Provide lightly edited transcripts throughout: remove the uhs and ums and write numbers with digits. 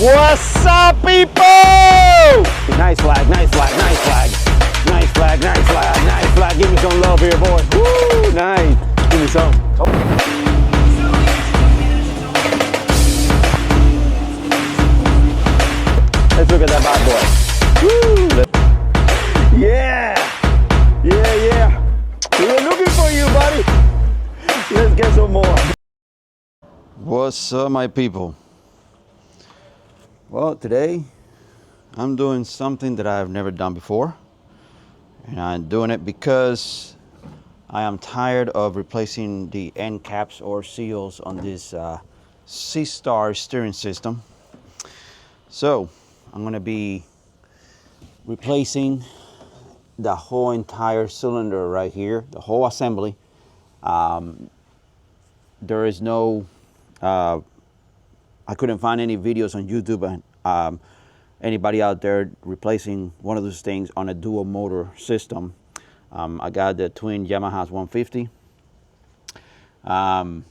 What's up, people? Nice flag, nice flag, nice flag. Nice flag, nice flag, nice flag. Give me some love here, boy. Woo, nice. Give me some. Oh. Let's look at that bad boy. Woo. Yeah. Yeah, yeah. We were looking for you, buddy. Let's get some more. What's up, my people? Well, today I'm doing something that I've never done before, and I'm doing it because I am tired of replacing the end caps or seals on this SeaStar steering system. So I'm going to be replacing the whole entire cylinder right here, the whole assembly. There is no I couldn't find any videos on YouTube and anybody out there replacing one of those things on a dual motor system. I got the twin Yamaha's 150. So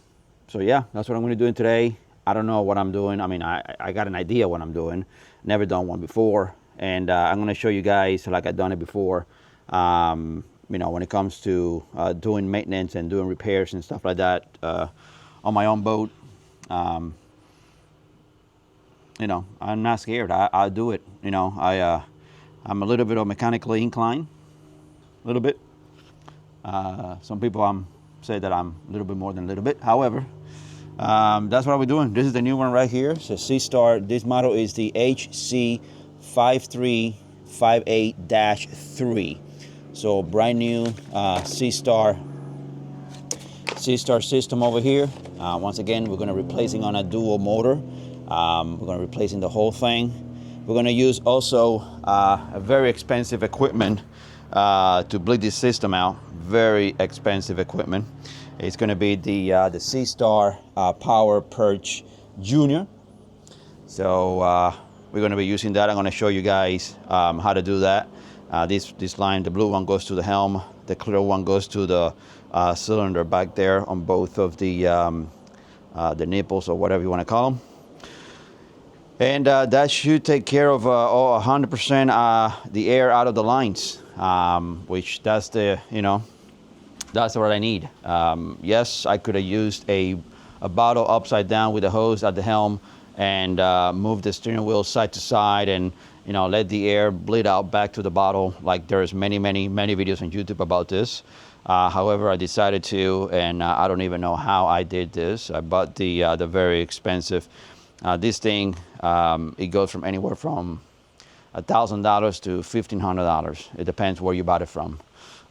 yeah, that's what I'm going to do today. I don't know what I'm doing. I mean, I got an idea what I'm doing. Never done one before, and I'm going to show you guys like I've done it before. You know, when it comes to doing maintenance and doing repairs and stuff like that on my own boat. You know, I'm not scared. I'll do it. You know, I'm a little bit of mechanically inclined, a little bit. Some people say that I'm a little bit more than a little bit. However, that's what we're doing. This is the new one right here. It's a SeaStar. This model is the HC5358-3. So brand new SeaStar system over here. Once again, we're going to replacing on a dual motor. We're going to replacing the whole thing. We're going to use also a very expensive equipment to bleed this system out. Very expensive equipment. It's going to be the SeaStar Power Perch Junior. So we're going to be using that. I'm going to show you guys how to do that. This line, the blue one goes to the helm. The clear one goes to the cylinder back there on both of the nipples or whatever you want to call them. And that should take care of 100% the air out of the lines, which that's the, you know, that's what I need. Yes, I could have used a bottle upside down with a hose at the helm and move the steering wheel side to side and, you know, let the air bleed out back to the bottle. Like there's many videos on YouTube about this. However, I decided to, and I don't even know how I did this. I bought the very expensive. This thing, it goes from anywhere from $1,000 to $1,500. It depends where you bought it from.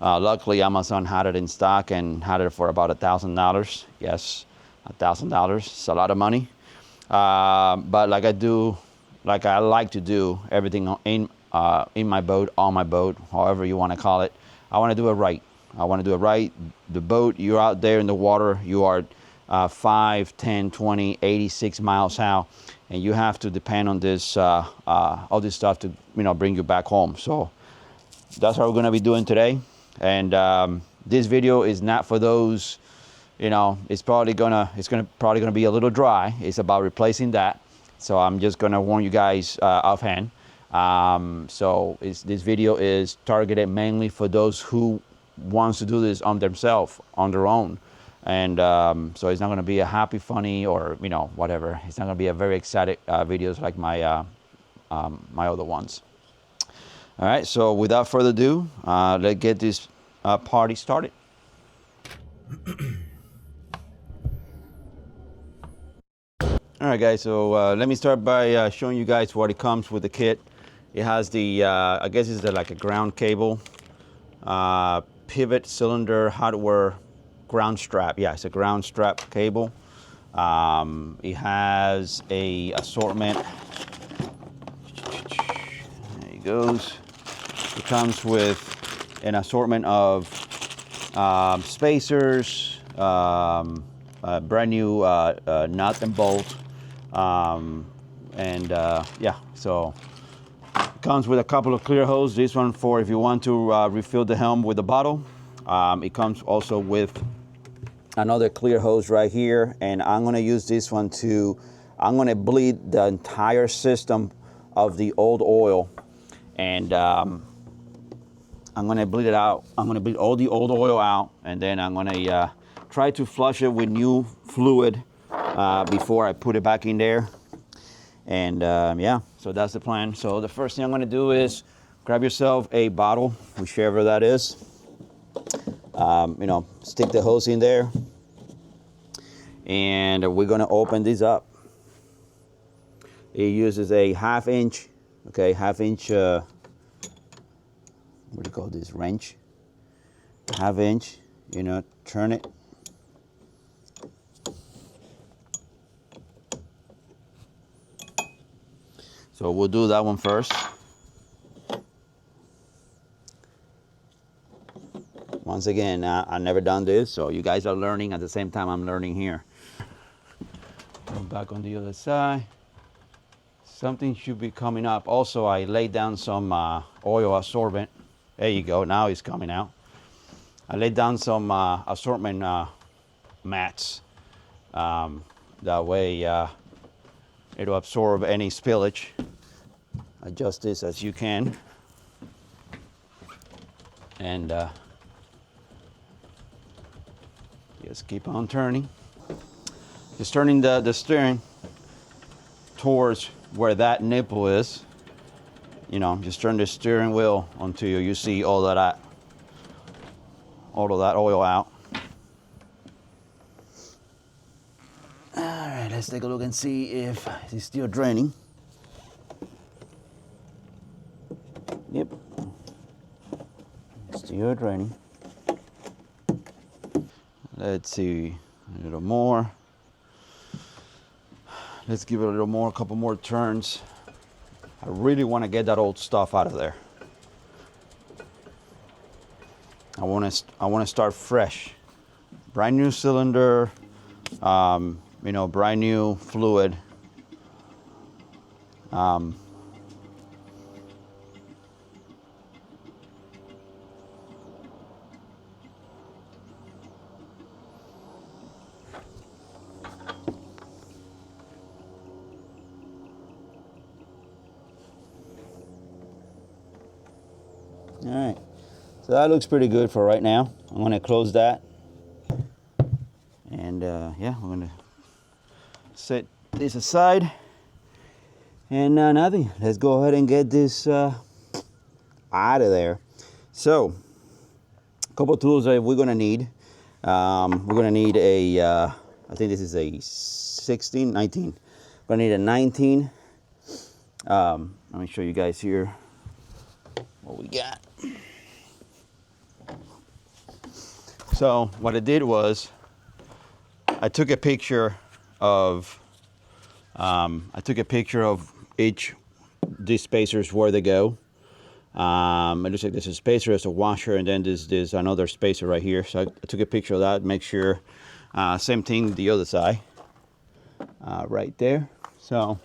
Luckily, Amazon had it in stock and had it for about $1,000. Yes, $1,000. It's a lot of money. But like I like to do everything in my boat, on my boat, however you want to call it. I want to do it right. I want to do it right. The boat, you're out there in the water, you are 5, 10, 20, 86 miles out, and you have to depend on this, all this stuff to, you know, bring you back home. So that's what we're going to be doing today. And this video is not for those, you know, it's probably gonna be a little dry. It's about replacing that. So I'm just gonna warn you guys offhand. So this video is targeted mainly for those who wants to do this on themselves, on their own. And so it's not going to be a happy, funny, or, you know, whatever. It's not going to be a very excited videos like my my other ones. All right, so without further ado, let's get this party started. All right, guys, so let me start by showing you guys what it comes with the kit. It has the, I guess it's like a ground cable, pivot cylinder hardware ground strap. Yeah, it's a ground strap cable. It has a assortment. There it goes. It comes with an assortment of spacers, brand new nut and bolt, yeah. So it comes with a couple of clear hoses. This one for if you want to refill the helm with a bottle. It comes also with another clear hose right here, and I'm going to use this one to I'm going to bleed the entire system of the old oil, and I'm going to bleed it out. I'm going to bleed all the old oil out, and then I'm going to try to flush it with new fluid before I put it back in there. And yeah, so that's the plan. So the first thing I'm going to do is grab yourself a bottle, whichever that is. You know, stick the hose in there, and we're going to open this up. It uses a half-inch, okay, half-inch, what do you call this, wrench? Half-inch, you know, turn it. So we'll do that one first. Once again, I've never done this, so you guys are learning at the same time I'm learning here. Go back on the other side. Something should be coming up. Also, I laid down some oil absorbent. There you go, now it's coming out. I laid down some assortment mats. That way it'll absorb any spillage. Adjust this as you can. And just keep on turning. Just turning the steering towards where that nipple is. You know, just turn the steering wheel until you see all of that oil out. All right, let's take a look and see if it's still draining. Yep, still draining. Let's see, a little more. Let's give it a little more, a couple more turns. I really want to get that old stuff out of there. I want to start fresh. Brand new cylinder, you know, brand new fluid. All right, so that looks pretty good for right now. I'm going to close that, and yeah, I'm going to set this aside, and nothing. Let's go ahead and get this out of there. So, a couple tools that we're going to need. We're going to need a, I think this is a 16, 19. We're going to need a 19. Let me show you guys here what we got. So what I did was I took a picture of each these spacers, where they go. It looks like there's a spacer, there's a washer, and then there's another spacer right here. So I took a picture of that, make sure. Same thing the other side, right there. So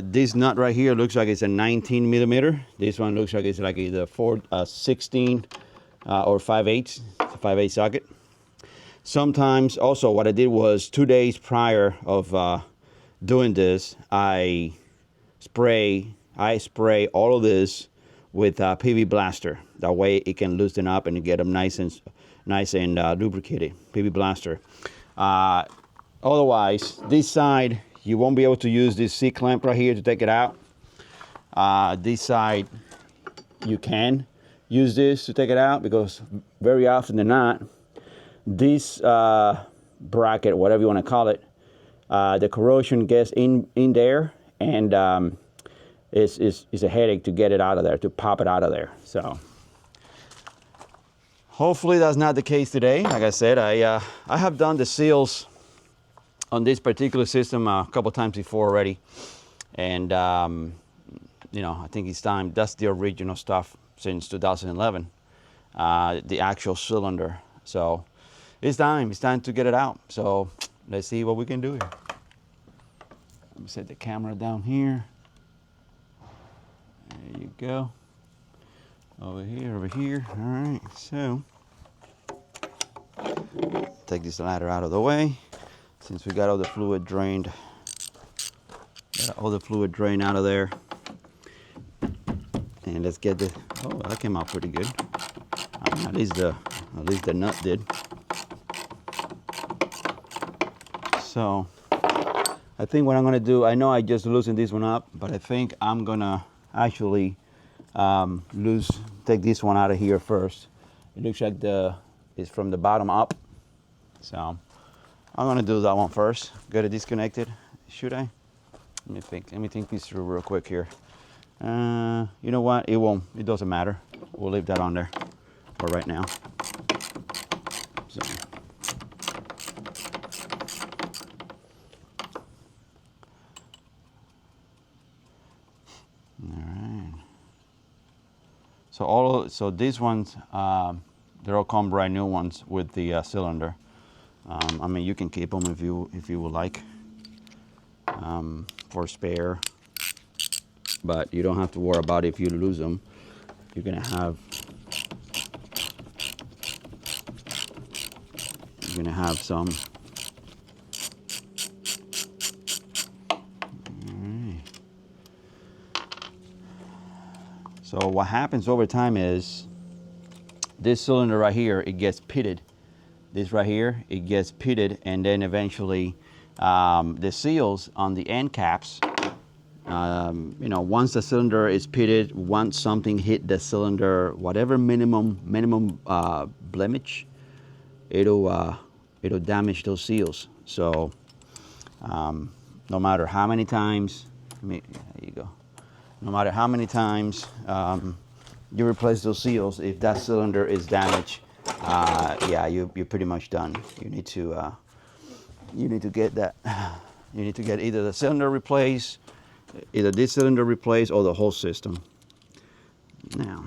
this nut right here looks like it's a 19 millimeter. This one looks like it's like either 16 or 5/8, 5/8 socket. Sometimes also what I did was 2 days prior of doing this, I spray all of this with PV Blaster. That way it can loosen up and get them nice and lubricated. PV Blaster. Otherwise, this side you won't be able to use this C-clamp right here to take it out. This side you can use this to take it out, because very often than not, this bracket, whatever you want to call it, the corrosion gets in there, and it's a headache to get it out of there, to pop it out of there. So hopefully that's not the case today. Like I said, I have done the seals on this particular system a couple times before already, and you know, I think it's time. That's the original stuff since 2011, the actual cylinder. So it's time to get it out. So let's see what we can do here. Let me set the camera down here. There you go. Over here. All right, so take this ladder out of the way, since we got all the fluid drained Got all the fluid drain out of there. And let's get the, oh, that came out pretty good. At least the nut did. So I think what I'm gonna do, I know I just loosened this one up, but I think I'm gonna actually take this one out of here first. It looks like it's from the bottom up. So I'm gonna do that one first. Get it disconnected. Should I? Let me think this through real quick here. You know what? It doesn't matter. We'll leave that on there for right now. So. So these ones, they're all come brand new ones with the cylinder. I mean, you can keep them if you would like, for spare. But you don't have to worry about it if you lose them. You're gonna have some. So what happens over time is this cylinder right here, it gets pitted. This right here, it gets pitted, and then eventually the seals on the end caps, you know, once the cylinder is pitted, once something hit the cylinder, whatever minimum blemish, it'll damage those seals. So no matter how many times, there you go. No matter how many times you replace those seals, if that cylinder is damaged, yeah, you're pretty much done. You need to get that. You need to get either the cylinder replaced, either this cylinder replaced, or the whole system. Now,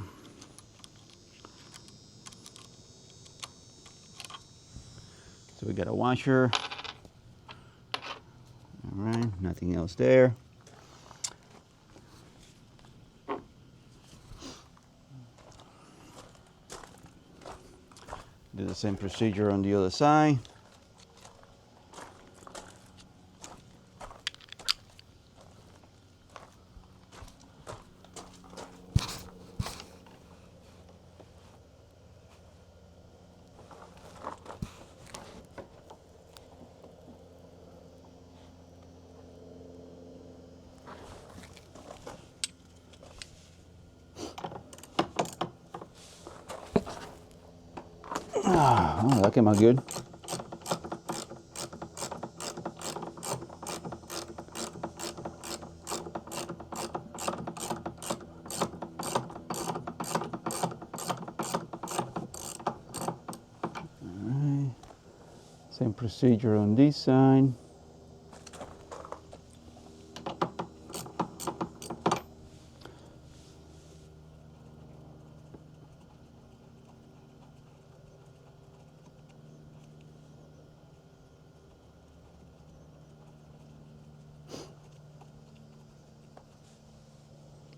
so we got a washer. All right, nothing else there. Do the same procedure on the other side. Oh, that came out good. Alright. Same procedure on this side.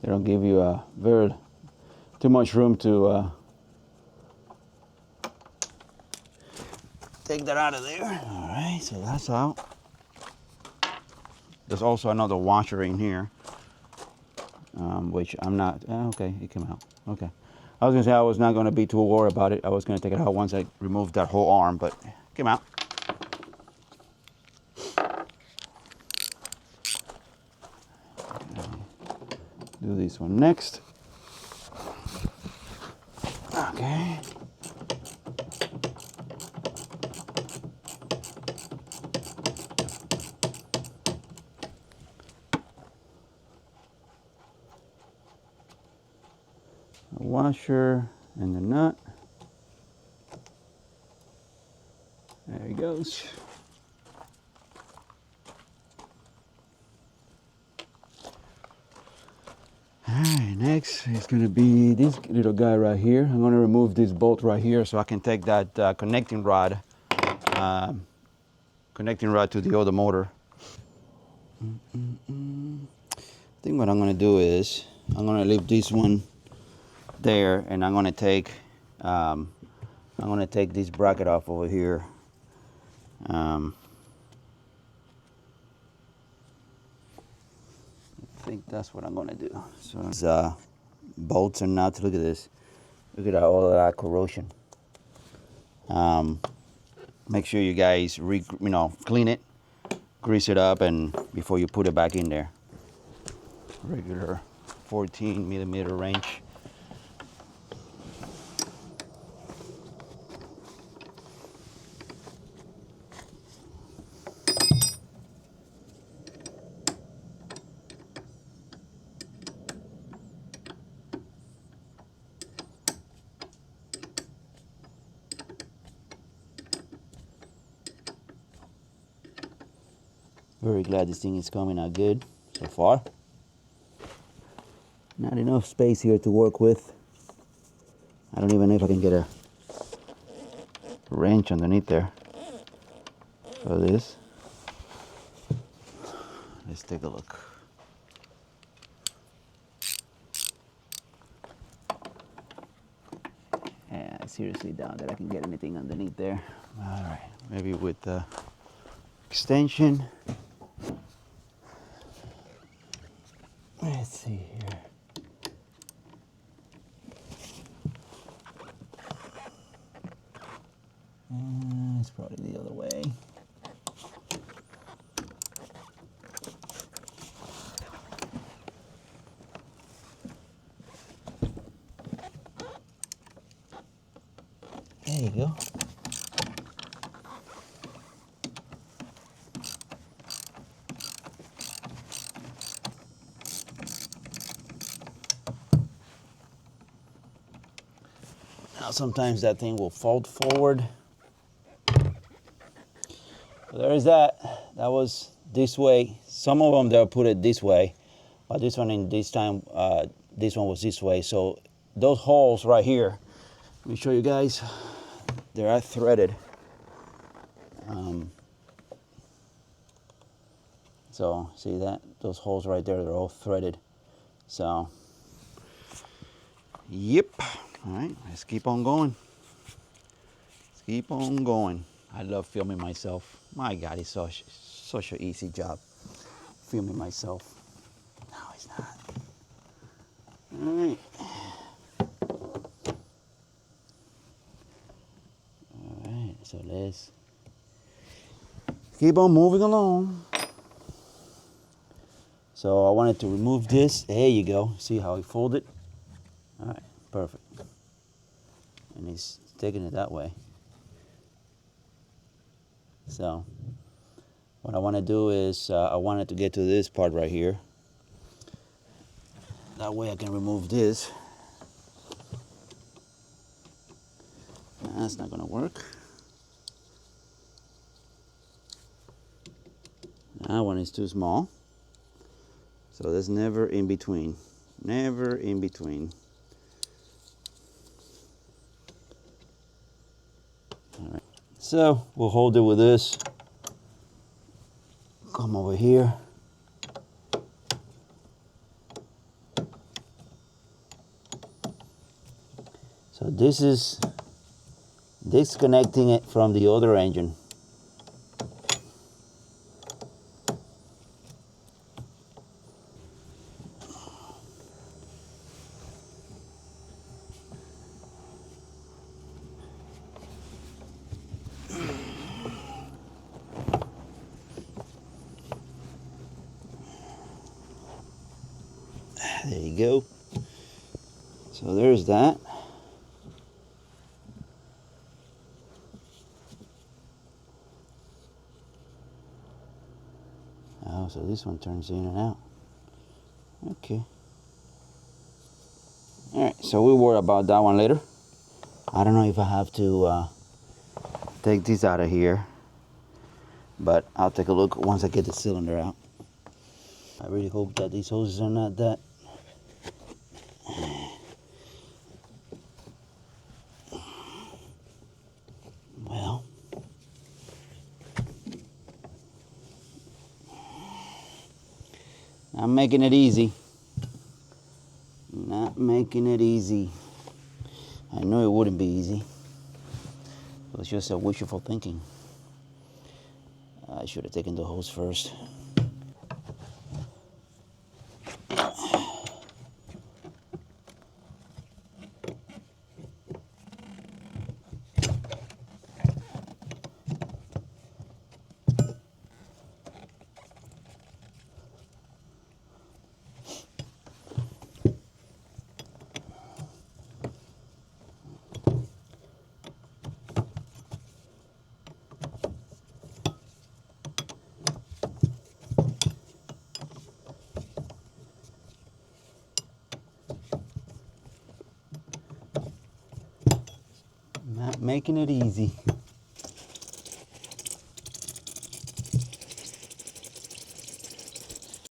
They don't give you too much room to take that out of there. All right, so that's out. There's also another washer in here, which I'm not. Okay, it came out. Okay, I was gonna say I was not gonna be too worried about it. I was gonna take it out once I removed that whole arm, but it came out. Do this one next. Okay. The washer and the nut. There he goes. Alright, next is going to be this little guy right here. I'm going to remove this bolt right here so I can take that connecting rod to the other motor. I think what I'm going to do is I'm going to leave this one there, and I'm going to take this bracket off over here. think that's what I'm gonna do. So these bolts are nuts. Look at this. Look at all of that corrosion. Make sure you guys clean it, grease it up, and before you put it back in there. Regular 14 millimeter wrench. Very glad this thing is coming out good so far. Not enough space here to work with. I don't even know if I can get a wrench underneath there for this. Let's take a look. Yeah, I seriously doubt that I can get anything underneath there. All right, maybe with the extension. Let's see here. It's probably the other way. There you go. Now sometimes that thing will fold forward. So there's that. That was this way. Some of them they'll put it this way, but this one this one was this way. So those holes right here, let me show you guys. They are threaded. So see that? Those holes right there, they're all threaded. So, yep. All right, let's keep on going. Let's keep on going. I love filming myself. My God, it's such an easy job filming myself. No, it's not. All right. All right, so let's keep on moving along. So I wanted to remove this. There you go. See how I fold it? All right, perfect. And he's taking it that way. So what I want to do is I wanted to get to this part right here. That way I can remove this. That's not going to work. That one is too small. So there's never in between. Never in between. All right. So we'll hold it with this. Come over here. So this is disconnecting it from the other engine. There you go. So there's that. Oh, so this one turns in and out. Okay. All right, so we'll worry about that one later. I don't know if I have to take this out of here, but I'll take a look once I get the cylinder out. I really hope that these hoses are not that. Well, I'm making it easy. Not making it easy. I know it wouldn't be easy. It was just a wishful thinking. I should have taken the hose first. Not making it easy.